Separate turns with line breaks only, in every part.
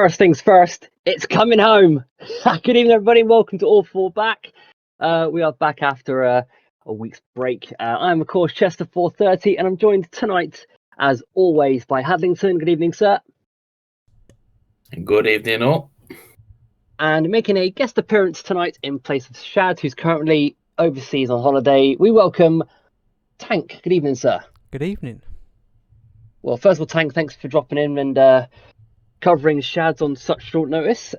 First things first, it's coming home. Good evening, everybody. Welcome to All Four Back. We are back after a week's break. I'm, of course, Chester 430, and I'm joined tonight, as always, by Hadlington. Good evening, sir.
Good evening, all.
And making a guest appearance tonight in place of Shad, who's currently overseas on holiday, we welcome Tank. Good evening, sir.
Good evening.
Well, first of all, Tank, thanks for dropping in and covering Shads on such short notice.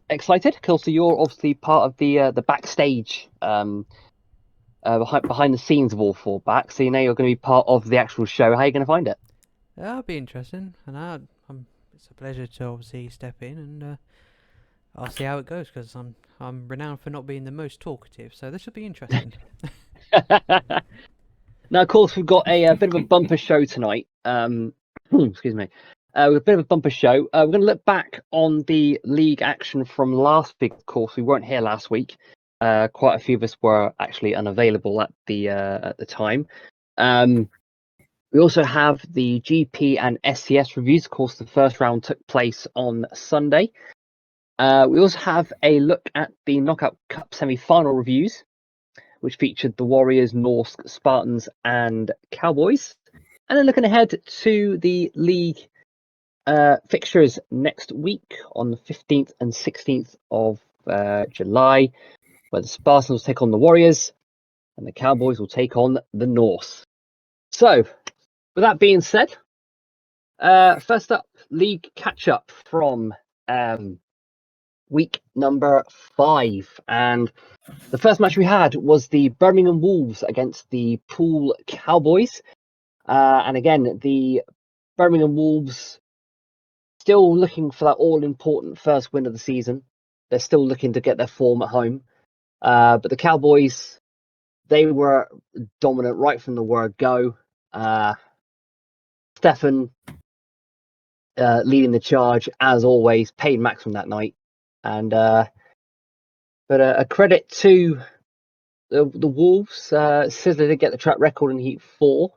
Excited? Also, you're obviously part of the backstage, behind the scenes of All Four Back. So you know you're going to be part of the actual show. How are you going to find it?
That'll be interesting, and it's a pleasure to obviously step in, and I'll see how it goes because I'm renowned for not being the most talkative, so this will be interesting.
Now, of course, we've got a bit of a bumper show tonight. Excuse me. With a bit of a bumper show. We're going to look back on the league action from last week. Of course, we weren't here last week. Quite a few of us were actually unavailable at the time. We also have the GP and SCS reviews. Of course, the first round took place on Sunday. We also have a look at the Knockout Cup semi-final reviews, which featured the Warriors, Norse, Spartans, and Cowboys. And then looking ahead to the league fixtures next week on the 15th and 16th of July, where the Spartans will take on the Warriors and the Cowboys will take on the Norse. So, with that being said, first up, league catch-up from week number 5. And the first match we had was the Birmingham Wolves against the Poole Cowboys. And again, the Birmingham Wolves still looking for that all-important first win of the season. They're still looking to get their form at home. But the Cowboys, they were dominant right from the word go. Stefan leading the charge, as always, paid maximum that night. And but a credit to the Wolves. Sizzler did get the track record in Heat 4.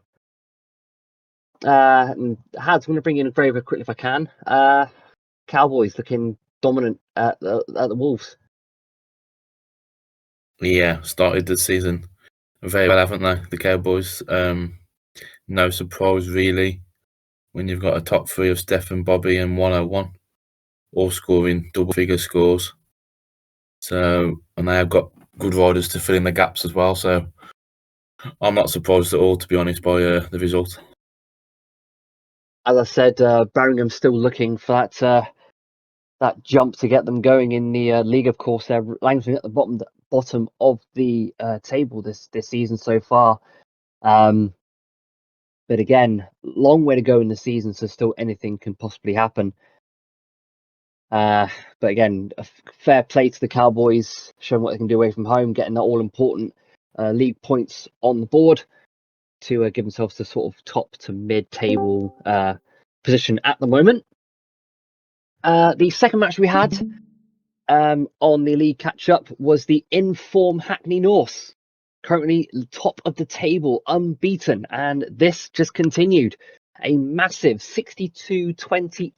And Had's going to bring in very, very quickly if I can. Cowboys looking dominant at the Wolves.
Yeah, started the season very well, haven't they? The Cowboys. No surprise, really, when you've got a top three of Steph, Bobby, and 101, all scoring double-figure scores. So, and they have got good riders to fill in the gaps as well. So, I'm not surprised at all, to be honest, by the result.
As I said, Birmingham still looking for that jump to get them going in the league. Of course, they're languishing at the bottom of the table this season so far. But again, long way to go in the season, so still anything can possibly happen. But again, a fair play to the Cowboys, showing what they can do away from home, getting that all-important league points on the board to give themselves the sort of top to mid-table position at the moment. The second match we had on the league catch-up was the in-form Hackney Norse, currently top of the table, unbeaten, and this just continued. A massive 62-28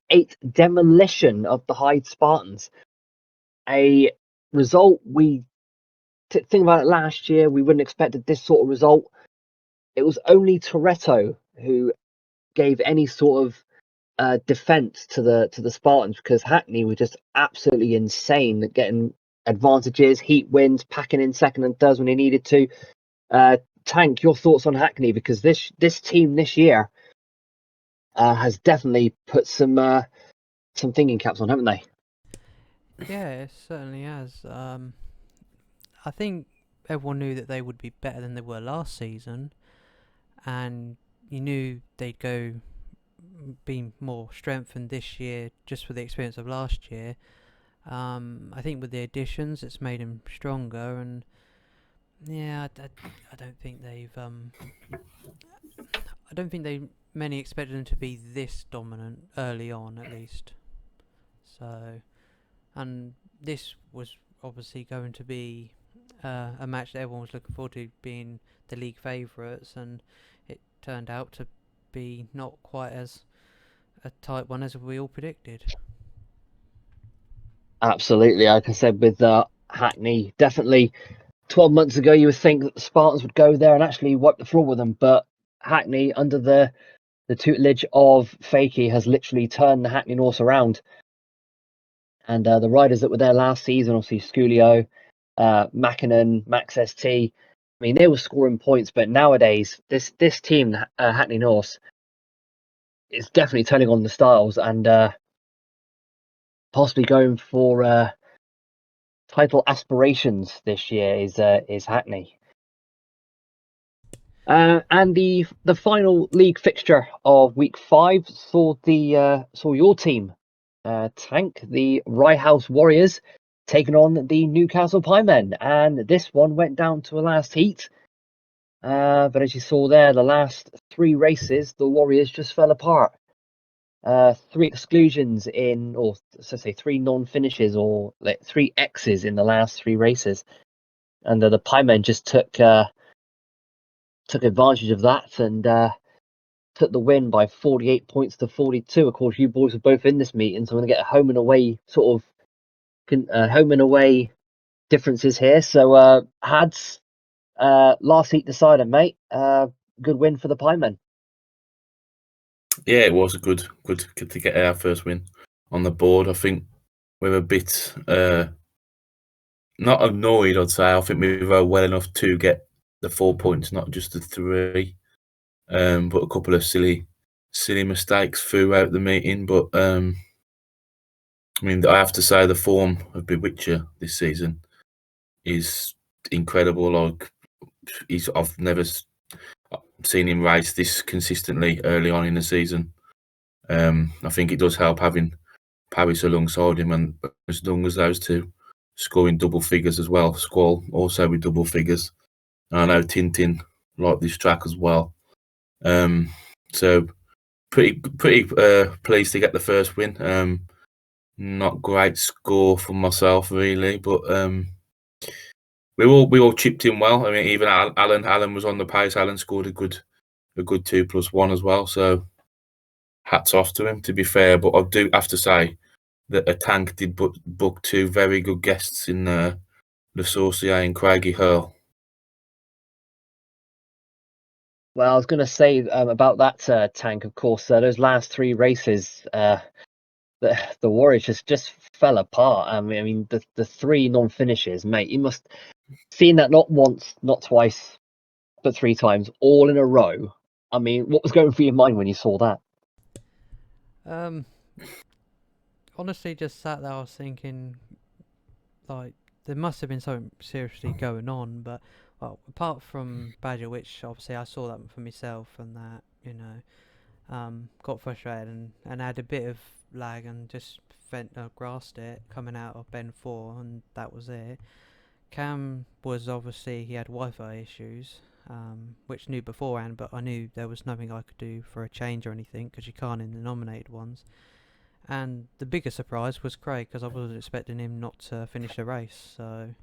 demolition of the Hyde Spartans. A result we think about it last year, we wouldn't have expected this sort of result. It was only Toretto who gave any sort of defense to the Spartans, because Hackney were just absolutely insane at getting advantages, heat wins, packing in second and thirds when they needed to. Tank, your thoughts on Hackney, because this team this year has definitely put some thinking caps on, haven't they?
Yeah, it certainly has. I think everyone knew that they would be better than they were last season, and you knew they'd be more strengthened this year just for the experience of last year. I think with the additions, it's made them stronger, and yeah, I don't think many expected them to be this dominant early on, at least. So, and this was obviously going to be a match that everyone was looking forward to, being the league favourites, and it turned out to be not quite as a tight one as we all predicted.
Absolutely. Like I said, with Hackney, definitely 12 months ago, you would think that the Spartans would go there and actually wipe the floor with them. But Hackney, under the tutelage of Fakey, has literally turned the Hackney Norse around. And the riders that were there last season, obviously Sculio, Mackinnon, Max ST, I mean, they were scoring points. But nowadays, this team, Hackney Norse, is definitely turning on the styles and possibly going for title aspirations this year is Hackney. And the final league fixture of week 5 saw your team, Tank, the Rye House Warriors, taking on the Newcastle Piemen, and this one went down to a last heat. But as you saw there, the last 3 races, the Warriors just fell apart. 3 exclusions or so say 3 non-finishes, or like 3 X's in the last 3 races, and the Piemen just took advantage of that and took the win by 48 points to 42. Of course, you boys were both in this meeting, so I'm going to get a home and away home and away differences here. So Hads, last heat decided, mate. Good win for the Piemen.
Yeah, it was a good to get our first win on the board. I think we're a bit not annoyed, I'd say. I think we were well enough to get the 4 points, not just the 3. But a couple of silly mistakes throughout the meeting. But I mean, I have to say the form of Bewitcher this season is incredible. Like, I've never seen him race this consistently early on in the season. I think it does help having Paris alongside him, and as long as those two scoring double figures as well. Squall also with double figures. And I know Tintin liked this track as well. So pretty pleased to get the first win. Not great score for myself really, but we all chipped in well. I mean, even Alan was on the pace. Alan scored a good 2+1 as well. So hats off to him, to be fair. But I do have to say that a Tank did book 2 very good guests in Le Sorcier and Craigie Hurl.
Well, I was going to say about that Tank, of course, those last 3 races, the Warriors just fell apart. I mean the 3 non-finishes, mate. You must seen that not once, not twice, but 3 times, all in a row. I mean, what was going through your mind when you saw that?
Honestly, just sat there, I was thinking, like, there must have been something seriously going on, but, well, apart from Badger, which obviously I saw that for myself and that, got frustrated and had a bit of lag and just grasped it coming out of bend 4, and that was it. Cam was obviously, he had Wi-Fi issues, which knew beforehand, but I knew there was nothing I could do for a change or anything, because you can't in the nominated ones. And the biggest surprise was Craig, because I wasn't expecting him not to finish the race. So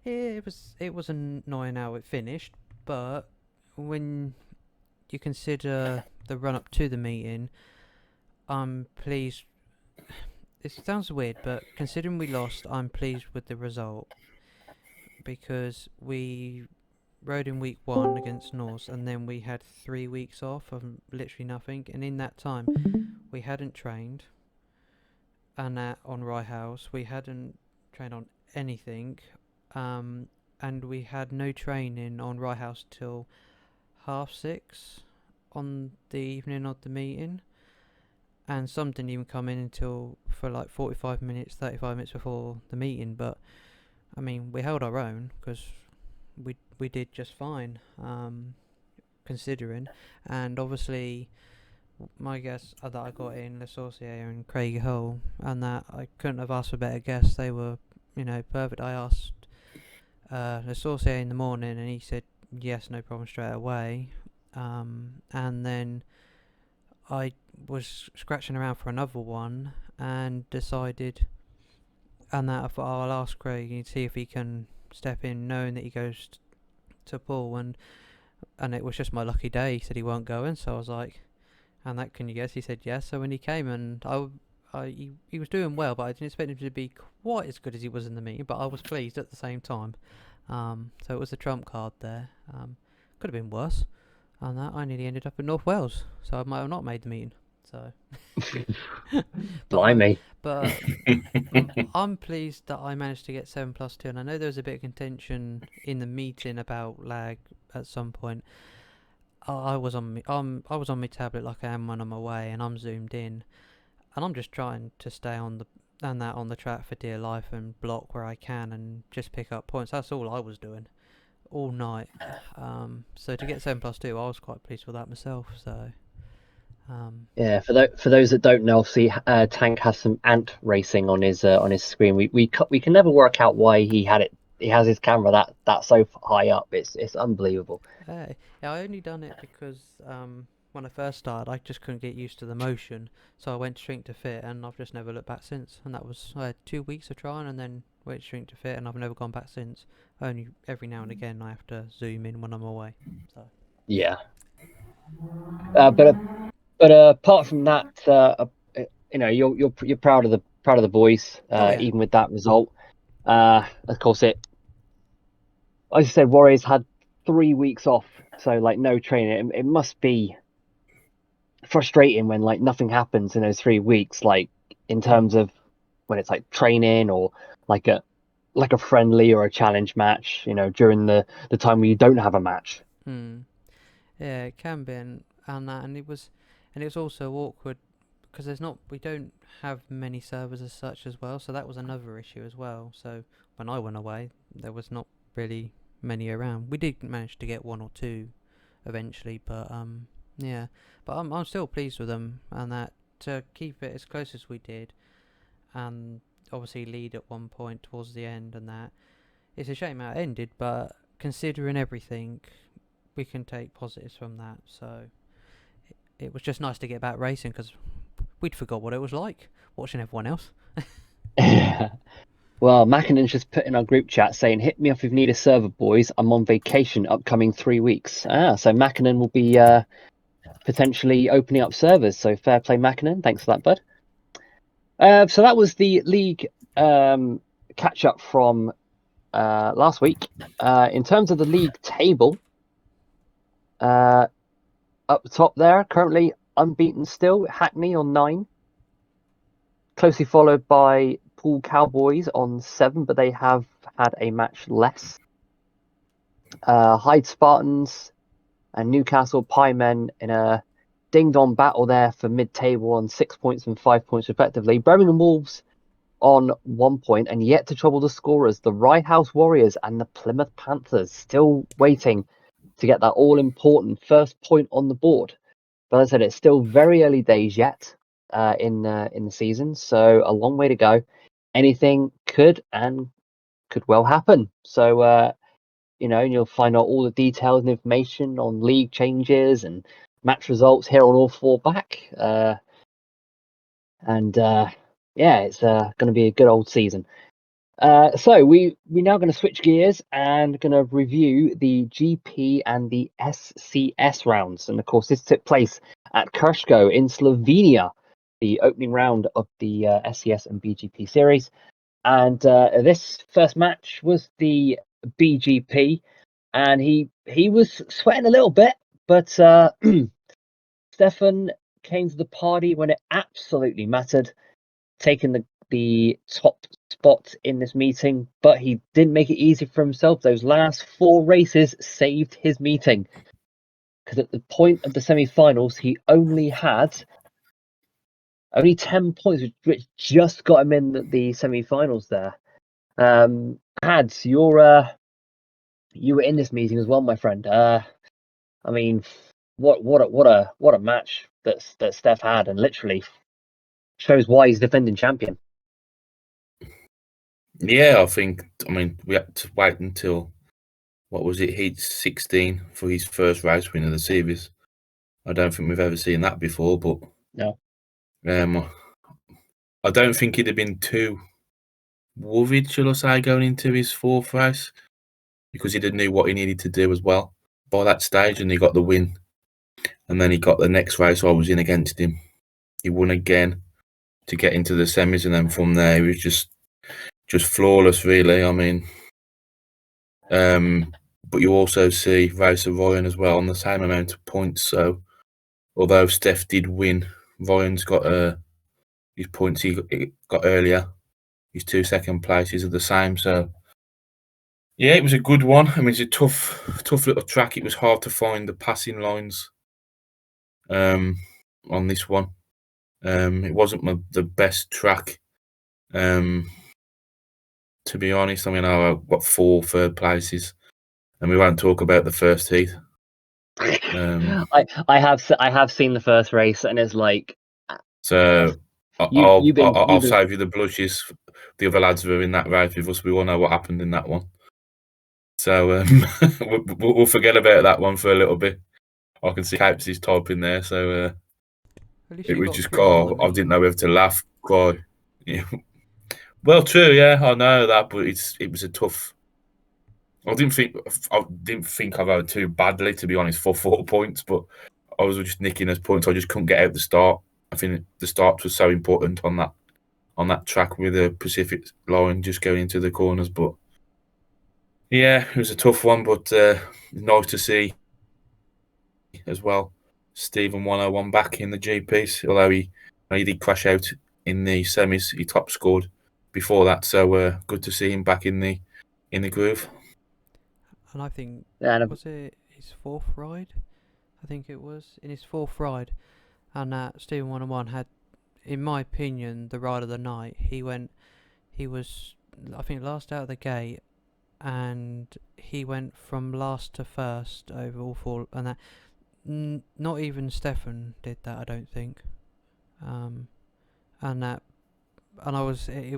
it was annoying how it finished, but when you consider the run up to the meeting, I'm pleased. It sounds weird, but considering we lost, I'm pleased with the result, because we rode in week 1 against Norse, and then we had 3 weeks off of literally nothing, and in that time we hadn't trained, and on Rye House we hadn't trained on anything, and we had no training on Rye House till 6:30 on the evening of the meeting, and some didn't even come in until for like 45 minutes, 35 minutes before the meeting. But I mean, we held our own, because we did just fine, considering. And obviously my guests that I got in, Le Sorcier and Craig Hull, and that I couldn't have asked for better guests. They were, perfect. I asked Le Sorcier in the morning, and he said yes, no problem, straight away. And then I was scratching around for another one and decided, and that I thought, I'll ask Craig and see if he can step in, knowing that he goes to Paul, and it was just my lucky day. He said he weren't going, so I was like, and that, can you guess? He said yes. So when he came, and he was doing well, but I didn't expect him to be quite as good as he was in the meeting. But I was pleased at the same time. So it was a trump card there. Could have been worse. And that I nearly ended up in North Wales, so I might have not made the meeting. So,
Blimey.
but I'm pleased that I managed to get 7+2, and I know there was a bit of contention in the meeting about lag at some point. I was on my tablet like I am when I'm away, and I'm zoomed in, and I'm just trying to stay on the track for dear life and block where I can and just pick up points. That's all I was doing all night. So to get 7+2, I was quite pleased with that myself. So.
Yeah, for those that don't know, obviously, Tank has some ant racing on his screen. We can never work out why he has his camera that so high up. It's unbelievable.
Yeah, I only done it because when I first started, I just couldn't get used to the motion, so I went to shrink to fit, and I've just never looked back since. And that was I had 2 weeks of trying, and then went to shrink to fit, and I've never gone back since. Only every now and again I have to zoom in when I'm away. So.
Yeah. But apart from that, you're proud of the boys,
Oh yeah.
even with that result. Of course, as I said, Warriors had 3 weeks off, so like no training. It must be frustrating when like nothing happens in those 3 weeks, like in terms of when it's like training or like a friendly or a challenge match, during the time where you don't have a match.
Yeah, it can be, and it was also awkward because we don't have many servers as such as well, so that was another issue as well. So when I went away, there was not really many around. We did manage to get 1 or 2 eventually, but yeah. But I'm still pleased with them, and that to keep it as close as we did, and obviously lead at one point towards the end, and that it's a shame how it ended, but considering everything, we can take positives from that. So it was just nice to get back racing because we'd forgot what it was like watching everyone else.
Well, Mackina's just put in our group chat saying, "Hit me up if you need a server, boys. I'm on vacation upcoming 3 weeks." So Mackinnon will be potentially opening up servers. So fair play, Mackinnon. Thanks for that, bud. So that was the league catch up from last week. In terms of the league table, up the top there, currently unbeaten still, Hackney on 9. Closely followed by Poole Cowboys on 7, but they have had a match less. Hyde Spartans and Newcastle Piemen in a ding-dong battle there for mid-table on 6 points and 5 points respectively. Birmingham Wolves on 1 point, and yet to trouble the scorers, the Rye House Warriors and the Plymouth Panthers still waiting to get that all-important first point on the board. But as I said, it's still very early days yet in the season, so a long way to go. Anything could well happen. So you'll find out all the details and information on league changes and match results here on All 4 Back. Yeah, it's going to be a good old season. So we're now going to switch gears and going to review the GP and the SCS rounds. And of course, this took place at Krško in Slovenia, the opening round of the SCS and BGP series. And this first match was the BGP, and he was sweating a little bit, but Stefan came to the party when it absolutely mattered, taking the top spot in this meeting, but he didn't make it easy for himself. Those last 4 races saved his meeting, because at the point of the semi-finals, he only had 10 points, which just got him in the semi-finals there. Hads, you were in this meeting as well, my friend. I mean, what a match that Steph had, and literally shows why he's defending champion.
Yeah, I mean, we had to wait until, what was it, heat 16 for his first race win of the series. I don't think we've ever seen that before, but
no.
I don't think he'd have been too worried, shall I say, going into his 4th race, because he knew what he needed to do as well by that stage, and he got the win. And then he got the next race I was in against him. He won again to get into the semis, and then from there he was just flawless, really. I mean, but you also see Racer Ryan as well on the same amount of points. So although Steph did win, Ryan's got his points he got earlier. His 2 second places are the same. So yeah, it was a good one. I mean, it's a tough little track. It was hard to find the passing lines on this one. It wasn't the best track. To be honest, I mean, I got 4 third places, and we won't talk about the first heat.
I have seen the first race, and it's like,
so
you've
I'll
been
save you the blushes. The other lads were in that race with us. We all know what happened in that one. So we'll forget about that one for a little bit. I can see Capes is typing there, so
At least
it
you
was
got
just
through more
car.
than
I
me.
didn't know whether to laugh, cry. Yeah. Well, true, yeah, I know that, but it was a tough. I didn't think I rode too badly, to be honest, for 4 points, but I was just nicking those points. I just couldn't get out the start. I think the start was so important on that track with the Pacific line just going into the corners. But yeah, it was a tough one, but nice to see as well. Stephen 101 back in the GPs, although he did crash out in the semis. He top scored before that, so good to see him back in the groove.
And I think,
and
was it his 4th ride? I think it was in his 4th ride, and Stephen 101 had, in my opinion, the ride of the night. He was, I think, last out of the gate, and he went from last to first over all 4, and that. Not even Stefan did that, I don't think. And it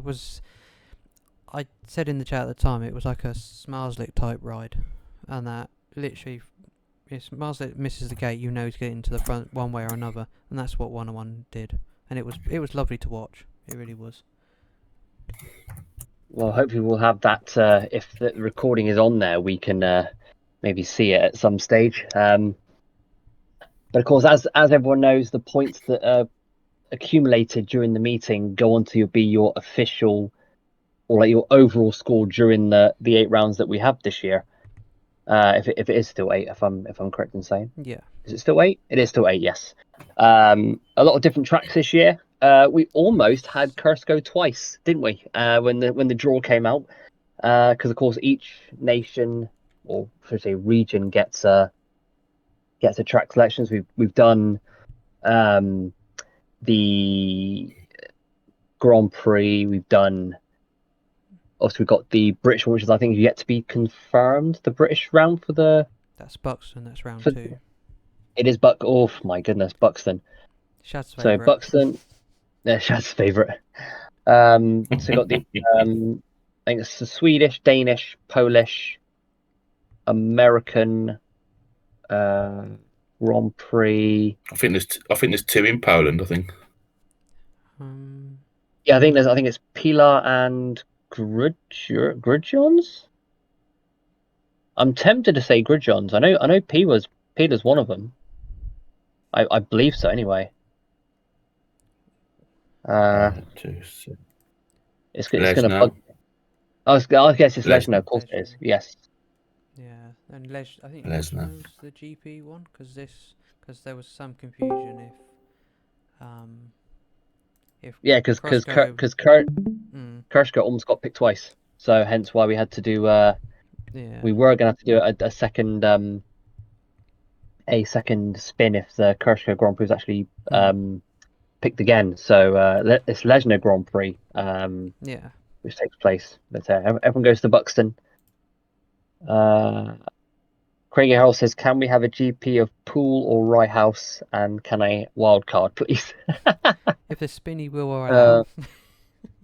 was. I said in the chat at the time, it was like a Smarslick type ride, and that literally, if Smarslick misses the gate, you know he's getting to the front one way or another, and that's what 101 did, and it was lovely to watch. It really was.
well, hopefully we'll have that. If the recording is on there, we can maybe see it at some stage. But of course, as everyone knows, the points that are accumulated during the meeting go on to be your official, or like your overall score during the 8 rounds that we have this year. If it is still 8, if I'm correct in saying.
Yeah.
Is it still 8? It is still 8, yes. A lot of different tracks this year. We almost had Kursko twice, didn't we? When the draw came out, because of course each nation, or should I say region, gets a track selections. We've done the Grand Prix. We've done. Also, we've got the British one, which is, I think, yet to be confirmed. The British round for the.
That's Buxton. That's round 2.
It is Oh my goodness, Buxton.
Shad's
So
favourite.
Buxton, Shad's favourite. So got the I think it's the Swedish, Danish, Polish, American Grand Prix.
I think there's 2 in Poland. I think.
Yeah, I think it's Pilar and Grudjons. I'm tempted to say Grudjons. I know Pilar's one of them. I believe so anyway. It's gonna bug. I guess it's Lesnar, of course it is. Yes.
Yeah, and I think
Lesnar
was the GP one, because there was some confusion if
yeah, because Kershko almost got picked twice, so hence why we had to do. We were gonna have to do a second spin if the Kershko Grand Prix was actually picked again. So it's Lesnar Grand Prix, which takes place. But everyone goes to Buxton. Craigie Harold says, "Can we have a GP of Poole or Rye House, and can I wild card, please?"
If the spinny wheel were allowed.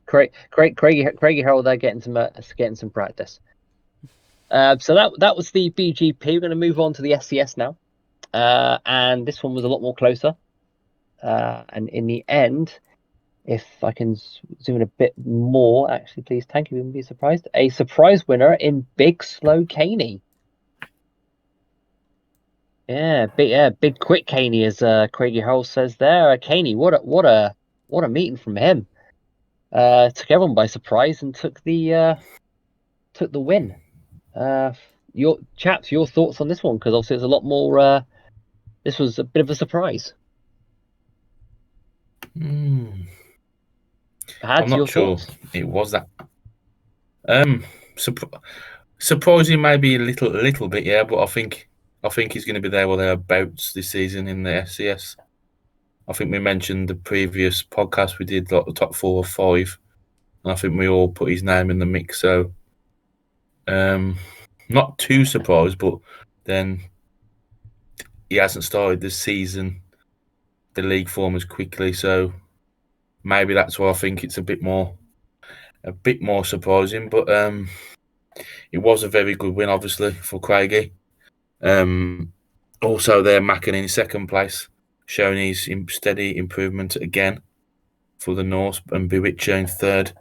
Craigie Harold there getting some practice. So that was the BGP. We're going to move on to the SCS now, and this one was a lot more closer. And in the end, if I can zoom in a bit more, actually, please, thank you. You wouldn't be surprised. A surprise winner in Big Slow Caney. Yeah, big quick Caney, as Craigie Harold says there. Caney, what a What a meeting from him. Took everyone by surprise and took the win. Your thoughts on this one? Because obviously there's a lot more. This was a bit of a surprise.
I'm
Hads,
not
your
sure
thoughts?
it was that. Surprising maybe a little bit, yeah. But I think he's going to be there or thereabouts this season in the SCS. I think we mentioned the previous podcast we did, like the top 4 or 5, and I think we all put his name in the mix. So, not too surprised, but then he hasn't started this season, the league form as quickly. So maybe that's why I think it's a bit more surprising. But it was a very good win, obviously, for Craigie. Also, they're Mackin in second place, showing his steady improvement again for the Norse, and Bewitcher in third.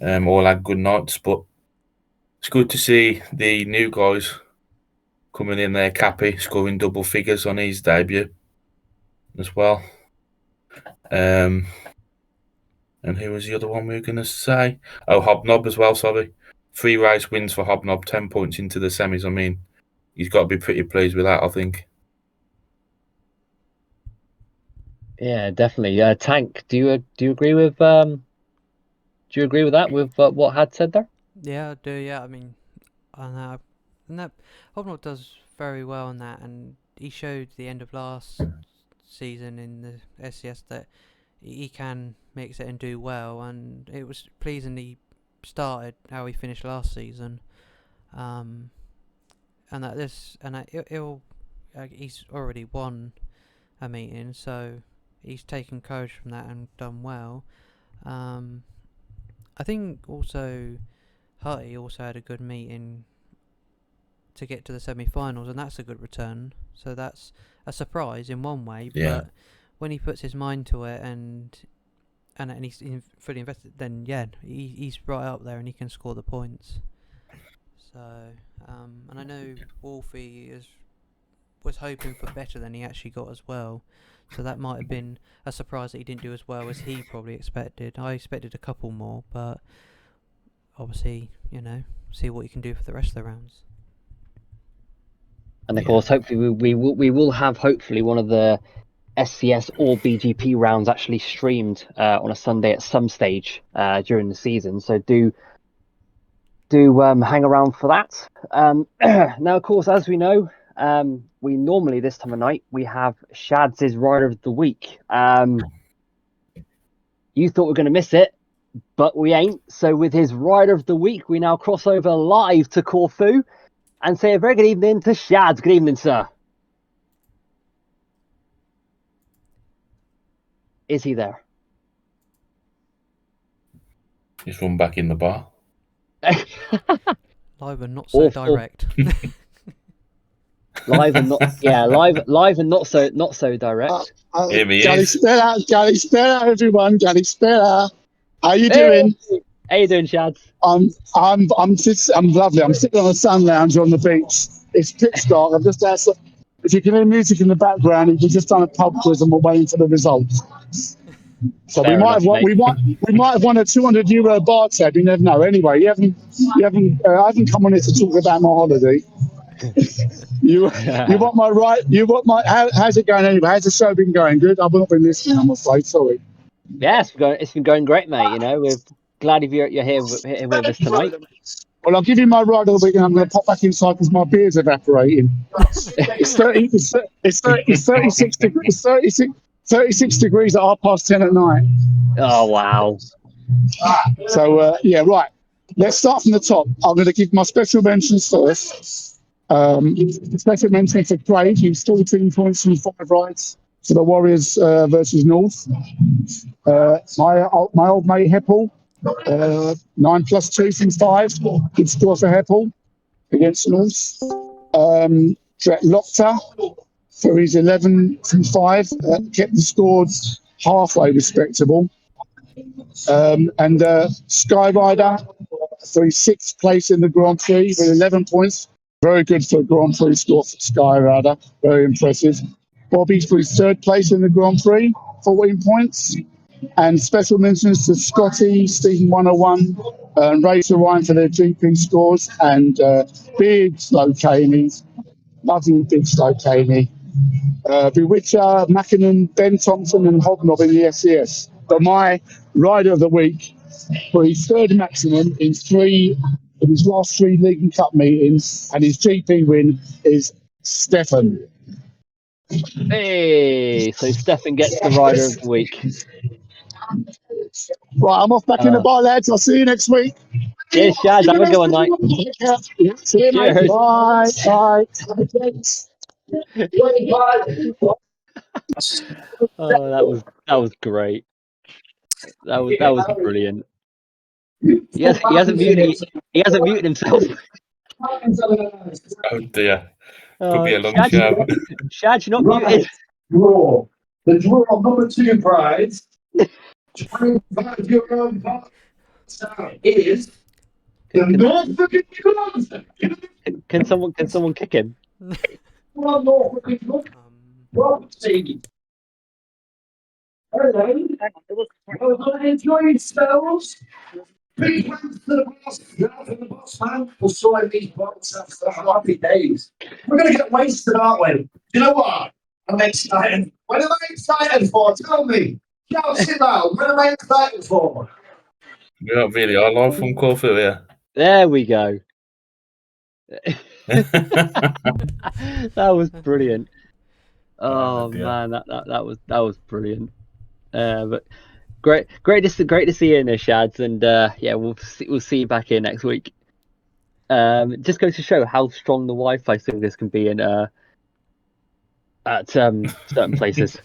All had good nights, but it's good to see the new guys coming in there. Cappy scoring double figures on his debut as well. And who was the other one we were going to say? Oh, Hobnob as well, sorry. 3 race wins for Hobnob, 10 points into the semis. I mean, he's got to be pretty pleased with that, I think.
Yeah, definitely. Tank, do you agree with that? With what Had said there?
Yeah, I do. Yeah, I mean, and that Hobnob does very well in that, and he showed the end of last season in the SCS that he can mix it and do well, and it was pleasing he started how he finished last season, and that he's already won a meeting, so he's taken courage from that and done well. I think also Hutty also had a good meeting to get to the semi-finals, and that's a good return. So that's a surprise in one way,
Yeah.
but when he puts his mind to it and he's fully invested, then yeah, he's right up there and he can score the points. So and I know Wolfie was hoping for better than he actually got as well. So that might have been a surprise that he didn't do as well as he probably expected. I expected a couple more, but obviously, see what you can do for the rest of the rounds.
And of course, hopefully we will have hopefully one of the SCS or BGP rounds actually streamed on a Sunday at some stage during the season. So do hang around for that. Now, of course, as we know, we normally this time of night we have Shad's Rider of the Week. You thought we were going to miss it, but we ain't. So with his Rider of the Week, we now cross over live to Corfu and say a very good evening to Shad. Good evening, sir. Is he there?
He's run back in the bar.
Live and not so direct.
Live and not so direct.
Here he is.
Galispera, everyone. Galispera. How you doing?
How you doing, Shad?
I'm lovely. I'm sitting on a sun lounge on the beach. It's pitch dark. I'm just outside. If you can hear music in the background, we've just done a pub quiz and we're waiting for the results. So we might have won a €200 bar tab. You never know. Anyway, I haven't come on here to talk about my holiday. You want my right? You want my? How's it going anyway? How's the show been going? Good. I've not been listening. I'm afraid. Sorry.
Yeah, it's been going great, mate. We're glad you're here with us tonight.
Well, I'll give you my ride of the week, and I'm going to pop back inside because my beer's evaporating. It's 36 degrees. 36 degrees at 10:30 at night.
Oh wow!
So right. Let's start from the top. I'm going to give my special mentions first. Special mention for Craig, who's 14 points from 5 rides for the Warriors versus North. My old mate Heppel, 9+2 from 5. Good score for Heppel against North. Dret Lochter for his 11 from 5, kept the scores halfway respectable. And Skyrider for his 6th place in the Grand Prix with 11 points. Very good for a Grand Prix score for Skyrider. Very impressive. Bobby for his 3rd place in the Grand Prix, 14 points. And special mentions to Scotty, Stephen 101, and Rachel Ryan for their GP scores, and Big Slow Caney, loving Big Slow Caney, Bewitcher, Mackinnon, Ben Thompson, and Hobnob in the SES. But my rider of the week for his third maximum in his last 3 League and Cup meetings, and his GP win is Stefan.
Hey, so Stefan gets the rider of the week.
Right, I'm off back in the bar, lads. I'll see you next week.
Cheers, Shaz. Have a good one, night.
Yeah, see you, mate.
Cheers.
Bye. Bye.
Oh, that was great. That was brilliant. He hasn't muted himself.
Oh dear. Could be a long
Shad,
show.
Shad, you're not muted.
Draw. The draw number 2 prize. €25 is the Norfolk Club.
Can someone kick him?
Norfolk Club. Property. Hello. Well, I enjoyed spells. Big thanks to the boss, now from the boss man, for sorting these bottles out for happy days. We're going to get wasted, aren't we? You know what? I'm excited. What am I excited for? Tell me. Shout it out. What am I excited for?
We're not really. I live from Corfu here.
There we go. That was brilliant. Oh
dear.
man, that was brilliant. But great to see you in there, Shads, and yeah, we'll see you back here next week. It just goes to show how strong the Wi-Fi signals can be in at certain places.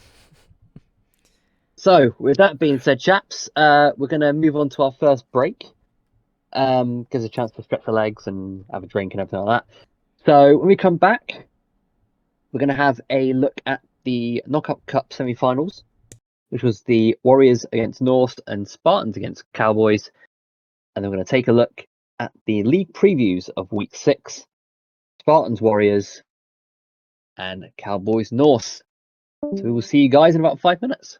So, with that being said, chaps, we're going to move on to our first break. Gives a chance to stretch the legs and have a drink and everything like that. So, when we come back, we're going to have a look at the Knockout Cup semi-finals, which was the Warriors against Norse and Spartans against Cowboys. And then we're going to take a look at the league previews of Week 6, Spartans Warriors and Cowboys Norse. So we will see you guys in about 5 minutes.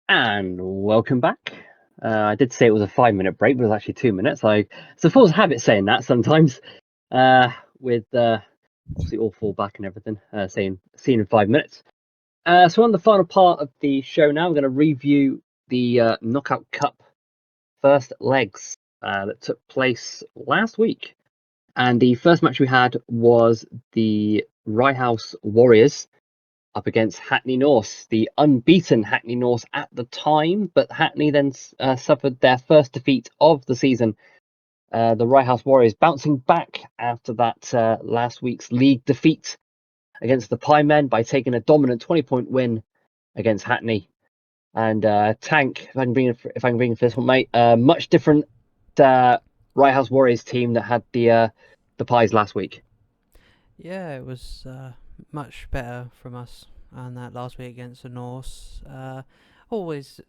And welcome back. I did say it was a 5-minute break, but it was actually 2 minutes. It's a false habit saying that sometimes, with obviously all fall back and everything, saying see you in 5 minutes. So on the final part of the show now, we're going to review the Knockout Cup first legs that took place last week. And the first match we had was the Rye House Warriors up against Hackney Norse, the unbeaten Hackney Norse at the time, but Hackney then suffered their first defeat of the season. The Rye House Warriors bouncing back after that last week's league defeat against the Pie Men by taking a dominant 20-point win against Hackney. And Tank, if I can bring in for this one, mate, much different Rye House Warriors team that had the Pies last week.
Yeah, it was much better from us on that last week against the Norse. Always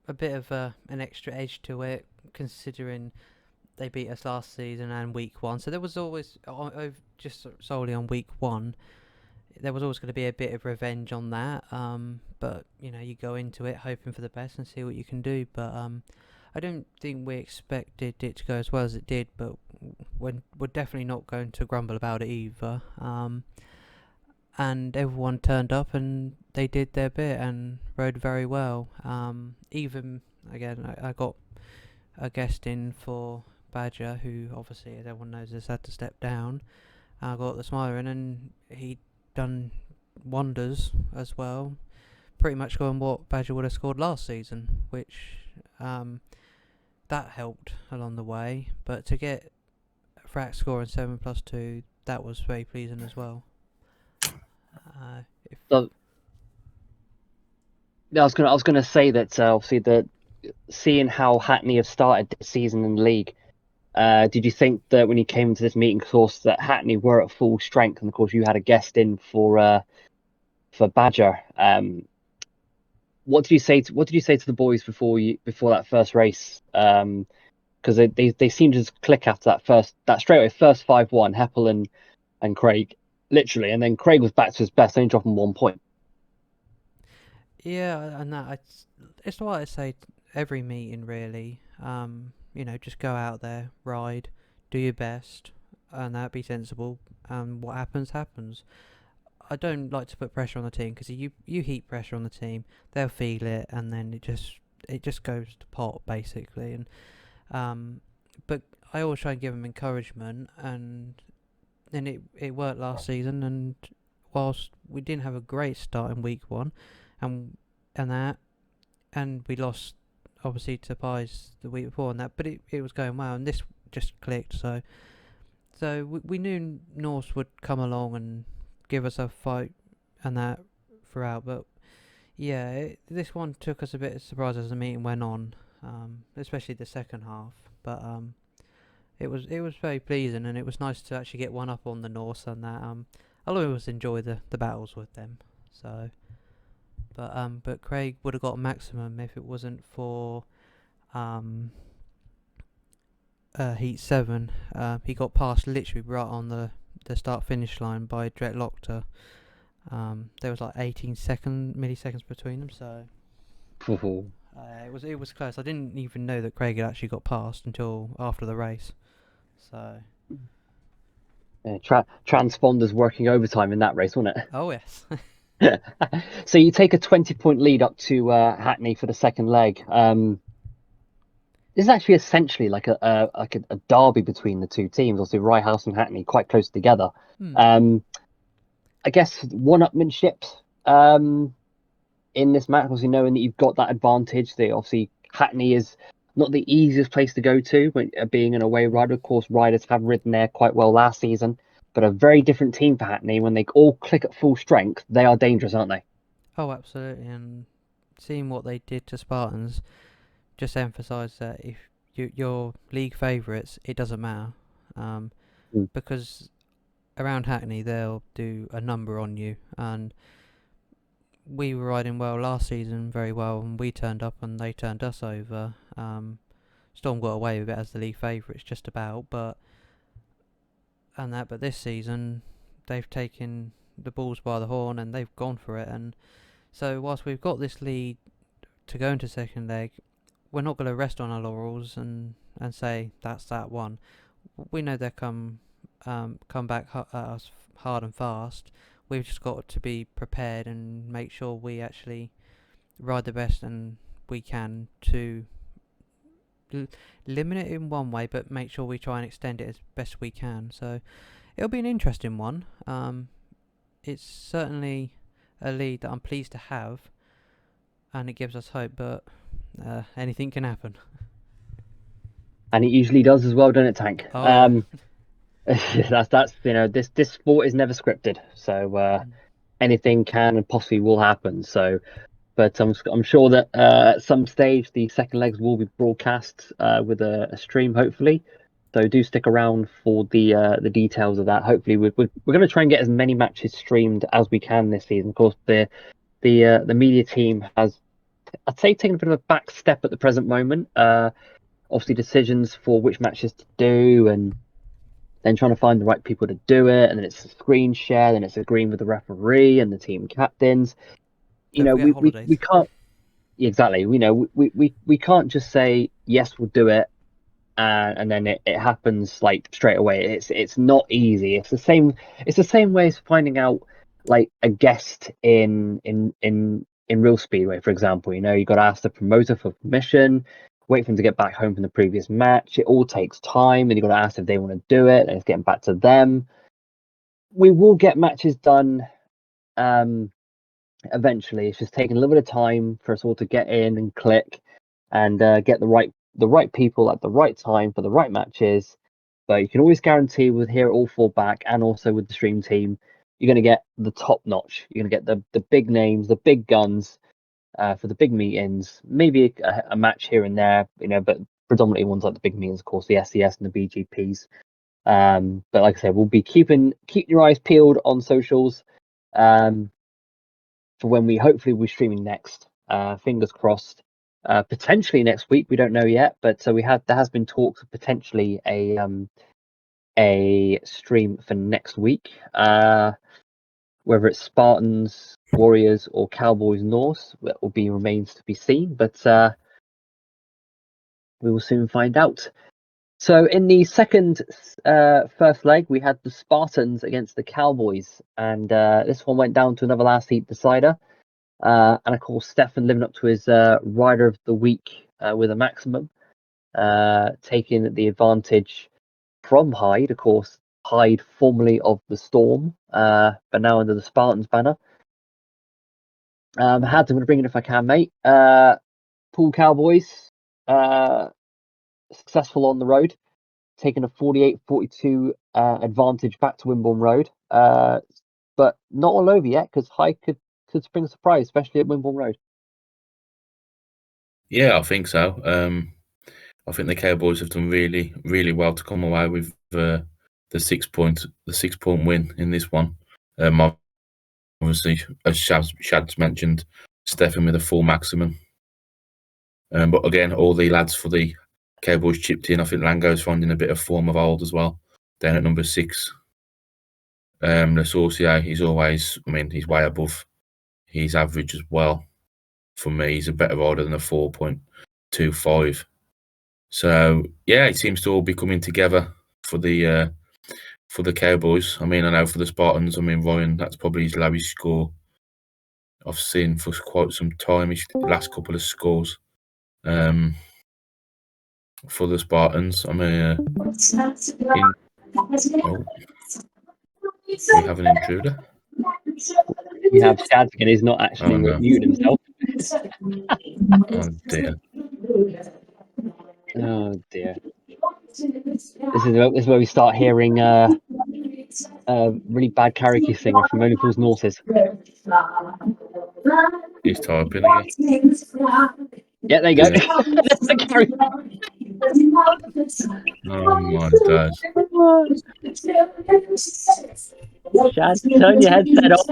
a bit of an extra edge to it, considering they beat us last season and week 1. So there was always, just solely on week 1, there was always going to be a bit of revenge on that. But, you go into it hoping for the best and see what you can do. But I don't think we expected it to go as well as it did, but we're definitely not going to grumble about it either. And everyone turned up and they did their bit and rode very well. Even, again, I got a guest in for Badger, who obviously, as everyone knows, has had to step down. I got the Smiler in and he'd done wonders as well. Pretty much going what Badger would have scored last season, which that helped along the way. But to get Frack scoring 7+2, that was very pleasing as well.
I was gonna say that obviously seeing how Hackney have started this season in the league, did you think that when you came into this meeting, of course, that Hackney were at full strength, and of course you had a guest in for Badger? What did you say to the boys before that first race? Because they seemed to just click after that straight away first 5-1, Heppel and Craig, literally, and then Craig was back to his best, only dropping 1 point.
Yeah, and it's what I say every meeting really. Just go out there, ride, do your best, and that be sensible. What happens, happens. I don't like to put pressure on the team because you heap pressure on the team, they'll feel it, and then it just goes to pot basically. And but I always try and give them encouragement, and then it worked last season. And whilst we didn't have a great start in week 1, and we lost obviously to Pies the week before and that, but it was going well, and this just clicked. So we knew Norse would come along and give us a fight and that throughout, but yeah, this one took us a bit of surprise as the meeting went on, especially the second half. But it was very pleasing, and it was nice to actually get one up on the Norse and that. I'll always enjoy the battles with them. So, but Craig would have got maximum if it wasn't for Heat 7. He got passed literally right on the start-finish line by Dret Lochter. There was like 18 milliseconds between them, so it was close. I didn't even know that Craig had actually got passed until after the race. So
transponders working overtime in that race, wasn't it?
oh yes.
So you take a 20-point lead up to Hackney for the second leg. This is actually essentially like a derby between the two teams. Obviously, Rye House and Hackney quite close together. I guess one-upmanship in this match, obviously knowing that you've got that advantage. Obviously Hackney is not the easiest place to go to when being an away rider. Of course, riders have ridden there quite well last season, but a very different team for Hackney. When they all click at full strength, they are dangerous, aren't they?
Oh, absolutely. And seeing what they did to Spartans just emphasised that if you're league favourites, it doesn't matter. Because around Hackney, they'll do a number on you. And we were riding well last season, very well, and we turned up and they turned us over. Storm got away with it as the league favourites, just about, but this season they've taken the bulls by the horn and they've gone for it. And so whilst we've got this lead to go into second leg, we're not going to rest on our laurels and say that's that one. We know they'll come back at us hard and fast. We've just got to be prepared and make sure we actually ride the best and we can to limit it in one way, but make sure we try and extend it as best we can. So it'll be an interesting one. It's certainly a lead that I'm pleased to have, and it gives us hope, but anything can happen.
And it usually does as well, doesn't it, Tank?
Oh,
That's this sport is never scripted, so anything can and possibly will happen. So, but I'm sure that at some stage the second legs will be broadcast with a stream, hopefully. So do stick around for the details of that. Hopefully, we're going to try and get as many matches streamed as we can this season. Of course, the media team has, I'd say, taken a bit of a back step at the present moment. Obviously, decisions for which matches to do, and then trying to find the right people to do it, and then it's a screen share, then it's agreeing with the referee and the team captains.
don't forget holidays.
We can't exactly. We can't just say yes, we'll do it, and then it happens like straight away. It's not easy. It's the same way as finding out like a guest in real speedway, for example. You got to ask the promoter for permission, wait for them to get back home from the previous match. It all takes time, and you got to ask if they want to do it, and it's getting back to them. We will get matches done eventually. It's just taking a little bit of time for us all to get in and click and get the right people at the right time for the right matches. But you can always guarantee with here at All Four Back and also with the stream team, you're going to get the top notch. You're going to get the big names, the big guns for the big meetings. Maybe a match here and there, but predominantly ones like the big meetings, of course, the SES and the BGPs. But like I said, we'll be keeping your eyes peeled on socials for when we hopefully we're streaming next. Fingers crossed. Potentially next week, we don't know yet, but there has been talks of potentially a stream for next week. Whether it's Spartans, Warriors, or Cowboys Norse, that remains to be seen, but we will soon find out. So in the second first leg, we had the Spartans against the Cowboys, and this one went down to another last heat decider. And of course, Stefan living up to his Rider of the Week with a maximum, taking the advantage from Hyde. Of course, Hyde, formerly of the Storm, but now under the Spartans banner. Had I'm going to bring it if I can, mate. Pool Cowboys, successful on the road, taking a 48-42 advantage back to Wimborne Road, but not all over yet because Hyde could spring a surprise, especially at Wimborne Road.
Yeah, I think so. I think the Cowboys have done really, really well to come away with the 6 point win in this one. Obviously, as Shad's mentioned, Stefan with a full maximum. But again, all the lads for the Cowboys chipped in. I think Lango's finding a bit of form of old as well, down at number 6. Le Sorcier, he's way above his average as well. For me, he's a better rider than a 4.25. So yeah, it seems to all be coming together for the Cowboys. I know for the Spartans, Ryan, that's probably his lowest score I've seen for quite some time. His last couple of scores for the Spartans. We have an intruder.
We have Shad again. He's not actually muted himself.
Oh dear.
Oh dear. This is where we start hearing really bad karaoke singer from Only Fools and Horses.
He's typing again.
Yeah, there you go.
Oh my God.
Shad, turn your headset off.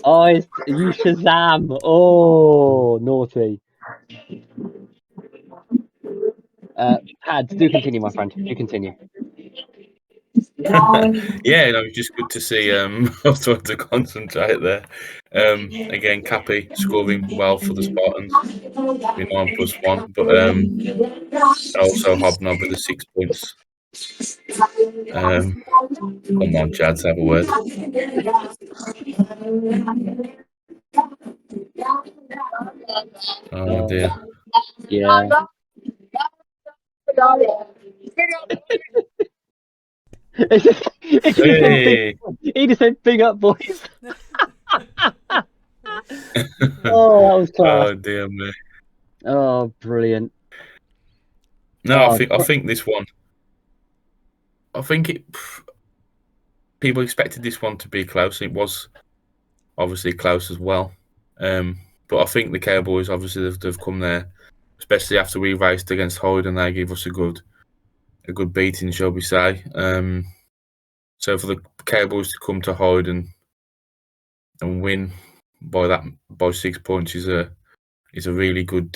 Oh, you Shazam! Oh, naughty. Pads, do continue, my friend. Do continue.
Yeah, no, it's just good to see. I was trying to concentrate there. Again, Cappy scoring well for the Spartans, 9+1, but also Hobnob with the 6 points. Come on, Chad, have a word. Oh dear.
Yeah.
Hey.
He just said big up, boys. Oh, that was class.
Oh dear me.
Oh, brilliant.
No,
Oh,
I think this one. I think people expected this one to be close. It was obviously close as well. But I think the Cowboys obviously they've come there, especially after we raced against Hyde and they gave us a good beating, shall we say. So for the Cowboys to come to Hyde and win by 6 points is a really good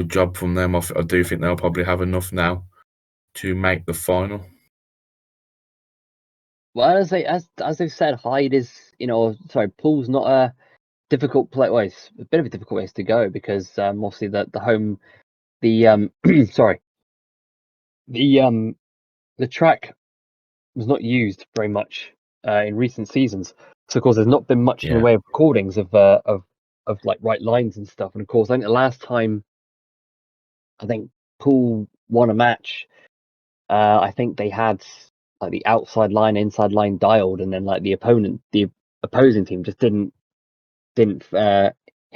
job from them. I do think they'll probably have enough now to make the final.
well, as they've said, Hyde is, Pool's not a difficult play. Well, it's a bit of a difficult place to go because obviously the home, sorry, the track was not used very much in recent seasons. So of course, there's not been much in the way of recordings of like right lines and stuff. And of course, I think the last time Pool won a match, I think they had like the outside line, inside line dialed, and then like the opposing team just didn't hit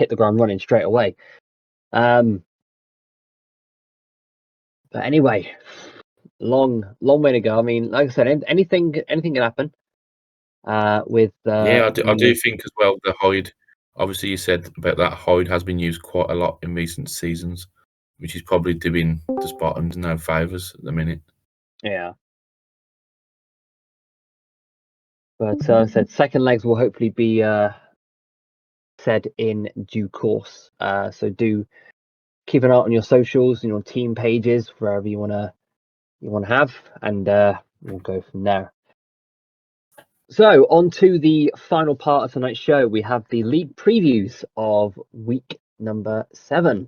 the ground running straight away. But anyway, long way to go. I mean, like I said, anything can happen. With
I do think as well the Hyde. Obviously, you said about that Hyde has been used quite a lot in recent seasons, which is probably doing the Spartans no favours at the minute.
Yeah. But as I said, second legs will hopefully be said in due course. So do keep an eye on your socials and your team pages, wherever you wanna have, and we'll go from there. So on to the final part of tonight's show. We have the league previews of week number 7.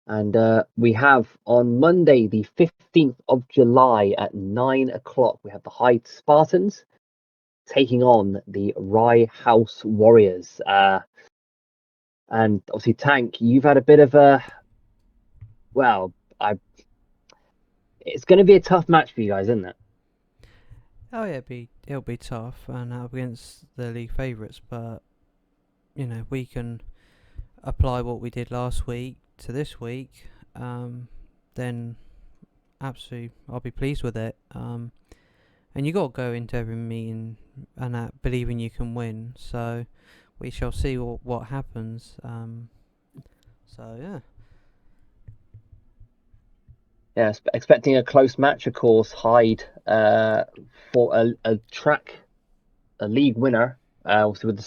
And we have on Monday, the 15th of July at 9 o'clock, we have the Hyde Spartans taking on the Rye House Warriors. And obviously, Tank, you've had a bit of a, it's going to be a tough match for you guys, isn't it?
Oh yeah, it'll be tough and up against the league favourites, but we can apply what we did last week to this week. Then absolutely, I'll be pleased with it. And you got to go into every meeting and believing you can win. So we shall see what happens. So yeah.
Yeah, expecting a close match, of course. Hyde for a league winner, obviously with the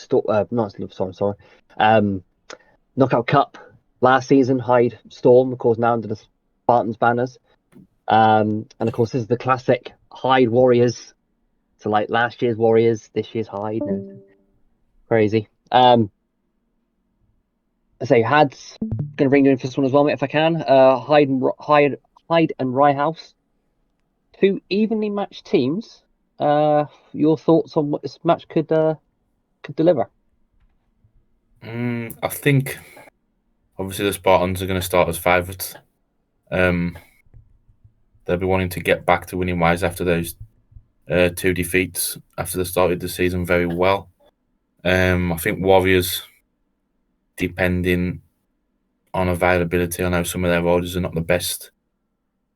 Knockout Cup last season. Hyde Storm, of course, now under the Spartans banners, and of course this is the classic Hyde Warriors. So like last year's Warriors, this year's Hyde. Crazy. I say Had's gonna bring you in for this one as well, mate, if I can. Hyde and Rye House, 2 evenly matched teams. Your thoughts on what this match could deliver?
I think obviously the Spartans are going to start as favourites. They'll be wanting to get back to winning ways after those 2 defeats after they started the season very well. I think Warriors, depending on availability, I know some of their riders are not the best.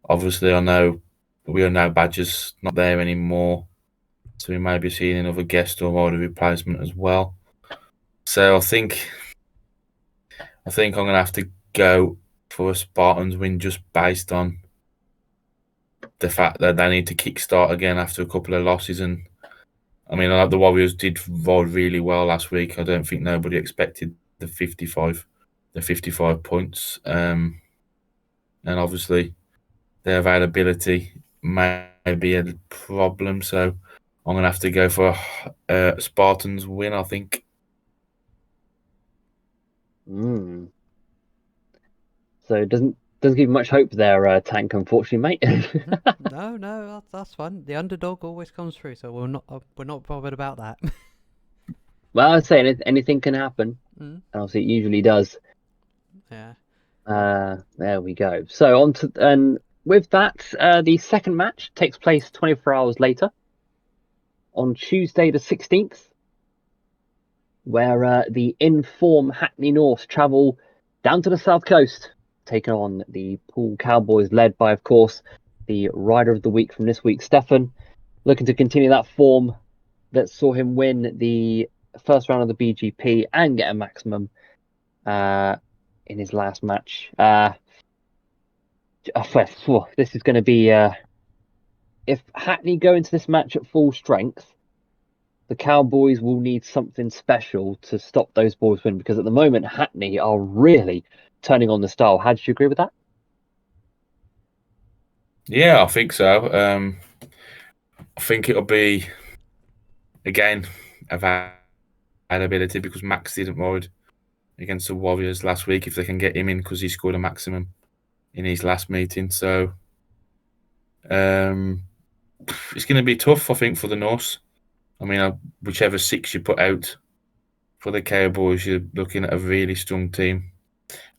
Obviously, I know we all know Badger's not there anymore, so we may be seeing another guest or rider replacement as well. So I think I'm going to have to go for a Spartans win just based on the fact that they need to kickstart again after a couple of losses. And I mean, the Warriors did ride really well last week. I don't think nobody expected the 55 points. And obviously, their availability may be a problem. So I'm going to have to go for a Spartans win, I think.
So doesn't Doesn't give you much hope there, Tank, unfortunately, mate.
No, that's fun. The underdog always comes through, so we're not bothered about that.
Well, I'd say anything can happen,
Mm.
and obviously it usually does.
Yeah.
There we go. So on to, and with that, the second match takes place 24 hours later, on Tuesday the 16th, where the in-form Hackney North travel down to the south coast, taking on the Poole Cowboys, led by, of course, the Rider of the Week from this week, Stefan, looking to continue that form that saw him win the first round of the BGP and get a maximum in his last match. This is going to be if Hackney go into this match at full strength, the Cowboys will need something special to stop those boys win, because at the moment Hackney are really turning on the style. How did you agree with that?
Yeah, I think so. I think it'll be again availability, because Max didn't ride against the Warriors last week. If they can get him in, because he scored a maximum in his last meeting, so it's going to be tough, I think, for the Norse. I mean, whichever six you put out for the Cowboys, you're looking at a really strong team.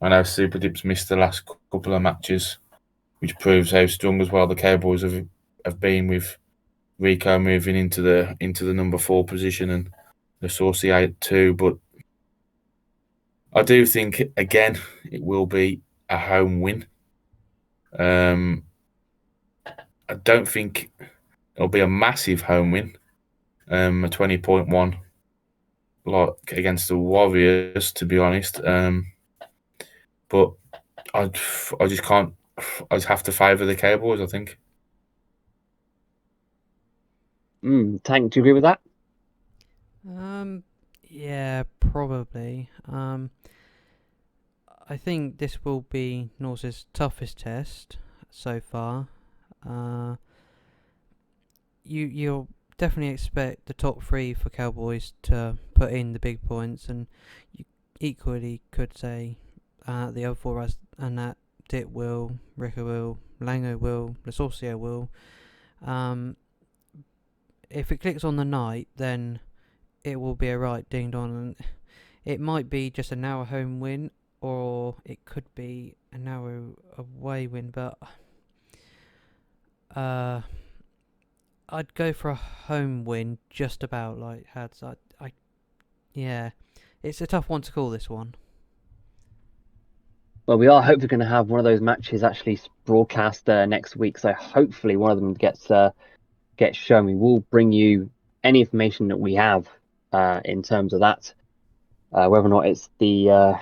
I know Super Dip's missed the last couple of matches, which proves how strong as well the Cowboys have been, with Rico moving into the number 4 position and the Saucy 8-2. But I do think again it will be a home win. I don't think it'll be a massive home win. A 20.1 like against the Warriors, to be honest. But I just can't. I just have to favour the Cowboys, I think.
Tank, do you agree with that?
Yeah, probably. I think this will be Norse's toughest test so far. You'll definitely expect the top 3 for Cowboys to put in the big points, and you equally could say the other 4 and that Dit will, Ricker will, Lango will, Lesorcio will. If it clicks on the night, then it will be a right ding dong, and it might be just a narrow home win, or it could be a narrow away win, but I'd go for a home win just about, like Hads. Yeah, it's a tough one to call, this one.
Well, we are hopefully going to have one of those matches actually broadcast next week, so hopefully one of them gets shown. We will bring you any information that we have in terms of that, whether or not it's the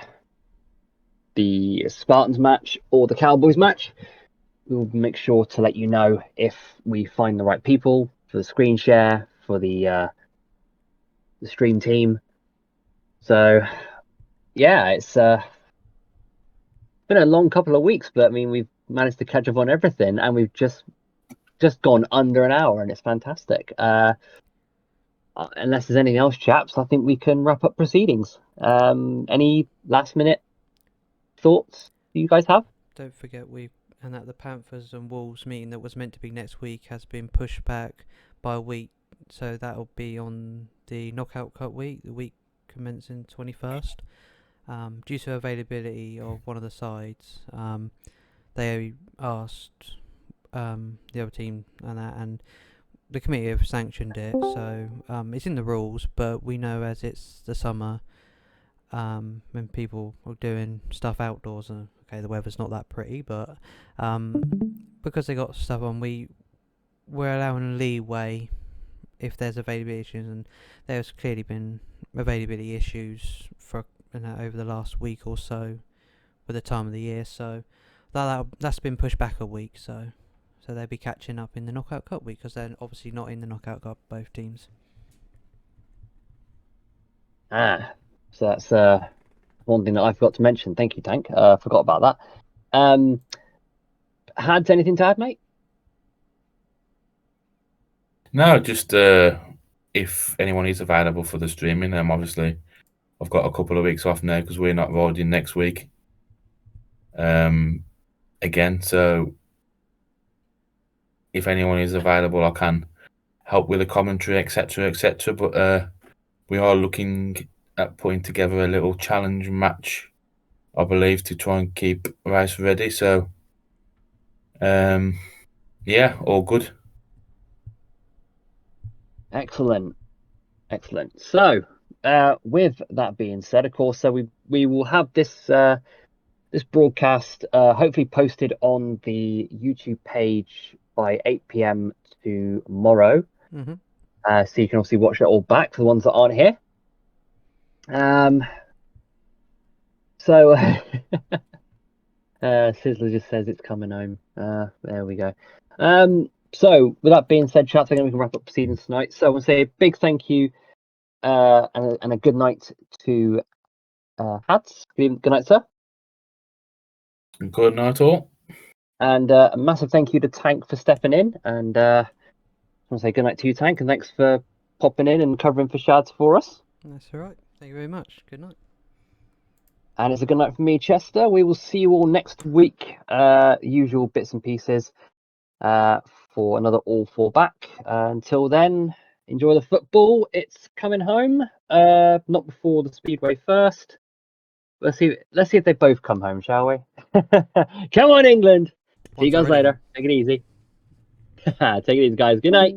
Spartans match or the Cowboys match. We'll make sure to let you know if we find the right people for the screen share, for the stream team. So yeah, it's been a long couple of weeks, but I mean, we've managed to catch up on everything, and we've just gone under an hour, and it's fantastic. Unless there's anything else, chaps, I think we can wrap up proceedings. Any last minute thoughts you guys have?
Don't forget that the Panthers and Wolves meeting that was meant to be next week has been pushed back by a week, so that'll be on the Knockout Cup week, the week commencing 21st. Due to availability of one of the sides, they asked the other team and the committee have sanctioned it, so it's in the rules, but we know as it's the summer, when people are doing stuff outdoors, and okay, the weather's not that pretty, but because they got stuff on, we're allowing leeway if there's availability issues, and there's clearly been availability issues for over the last week or so with the time of the year, so that's been pushed back a week, so they'll be catching up in the Knockout Cup week, because they're obviously not in the Knockout Cup, both teams.
So that's one thing that I forgot to mention. Thank you, Tank. Forgot about that. Had anything to add, mate?
No, just if anyone is available for the streaming, obviously I've got a couple of weeks off now because we're not riding next week. again. So if anyone is available, I can help with the commentary, etc., etc. But we are looking at putting together a little challenge match, I believe, to try and keep Rice ready. So, yeah, all good.
Excellent. So, with that being said, of course, so we will have this this broadcast hopefully posted on the YouTube page by 8 p.m. tomorrow.
Mm-hmm.
So you can obviously watch it all back for the ones that aren't here. So Sizzler just says it's coming home. There we go. So with that being said, chat, I think we can wrap up proceedings tonight. So I want to say a big thank you and a good night to Hads. Good night, sir.
Good night, all.
And a massive thank you to Tank for stepping in. And I want to say good night to you, Tank, and thanks for popping in and covering for Shads for us.
That's all right. Thank you very much. Good night.
And it's a good night from me, Chester. We will see you all next week. Usual bits and pieces for another All 4 back. Until then, enjoy the football. It's coming home. Not before the Speedway first. Let's see if they both come home, shall we? Come on, England. See you guys later. Take it easy. Take it easy, guys. Good night.